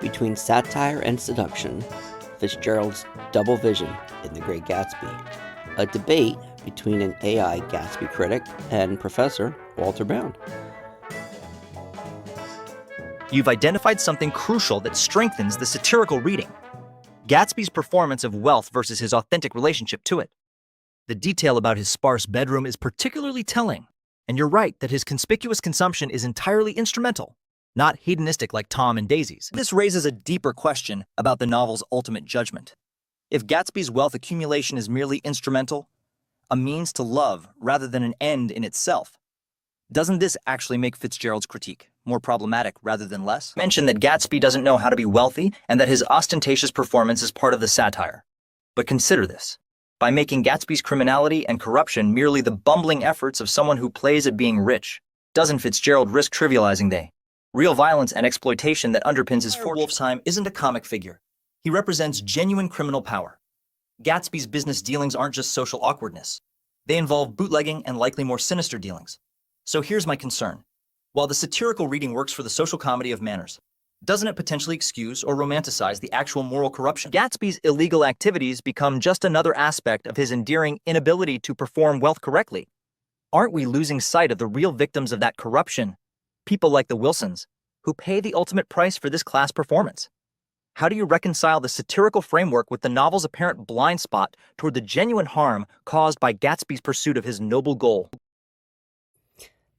Between satire and seduction, Fitzgerald's double vision in The Great Gatsby, a debate between an AI Gatsby critic and Professor Walter Bowne. You've identified something crucial that strengthens the satirical reading: Gatsby's performance of wealth versus his authentic relationship to it. The detail about his sparse bedroom is particularly telling, and you're right that his conspicuous consumption is entirely instrumental, not hedonistic like Tom and Daisy's. This raises a deeper question about the novel's ultimate judgment. If Gatsby's wealth accumulation is merely instrumental, a means to love rather than an end in itself, doesn't this actually make Fitzgerald's critique more problematic rather than less? Mention that Gatsby doesn't know how to be wealthy and that his ostentatious performance is part of the satire. But consider this. By making Gatsby's criminality and corruption merely the bumbling efforts of someone who plays at being rich, doesn't Fitzgerald risk trivializing the real violence and exploitation that underpins his fortune? Meyer Wolfsheim isn't a comic figure. He represents genuine criminal power. Gatsby's business dealings aren't just social awkwardness. They involve bootlegging and likely more sinister dealings. So here's my concern. While the satirical reading works for the social comedy of manners, doesn't it potentially excuse or romanticize the actual moral corruption? Gatsby's illegal activities become just another aspect of his endearing inability to perform wealth correctly. Aren't we losing sight of the real victims of that corruption? People like the Wilsons, who pay the ultimate price for this class performance. How do you reconcile the satirical framework with the novel's apparent blind spot toward the genuine harm caused by Gatsby's pursuit of his noble goal?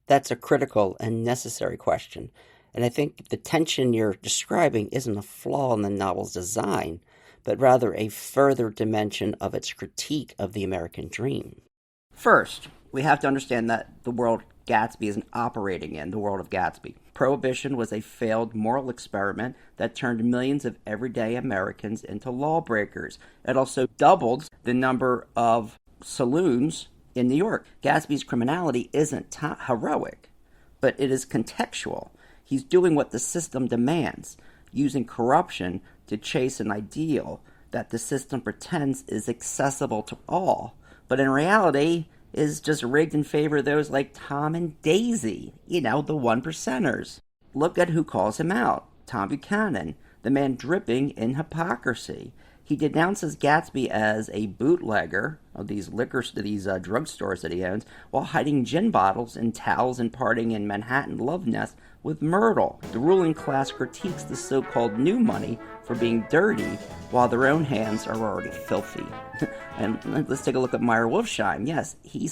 That's a critical and necessary question, and I think the tension you're describing isn't a flaw in the novel's design, but rather a further dimension of its critique of the American dream. First, we have to understand that the world Gatsby isn't operating in, the world of Gatsby. Prohibition was a failed moral experiment that turned millions of everyday Americans into lawbreakers. It also doubled the number of saloons in New York. Gatsby's criminality isn't heroic, but it is contextual. He's doing what the system demands, using corruption to chase an ideal that the system pretends is accessible to all, but in reality is just rigged in favor of those like Tom and Daisy, the one percenters. Look at who calls him out. Tom Buchanan, the man dripping in hypocrisy. He denounces Gatsby as a bootlegger of these drugstores that he owns, while hiding gin bottles and towels and partying in Manhattan love nest with Myrtle. The ruling class critiques the so-called new money for being dirty, while their own hands are already filthy. And let's take a look at Meyer Wolfsheim. Yes, he's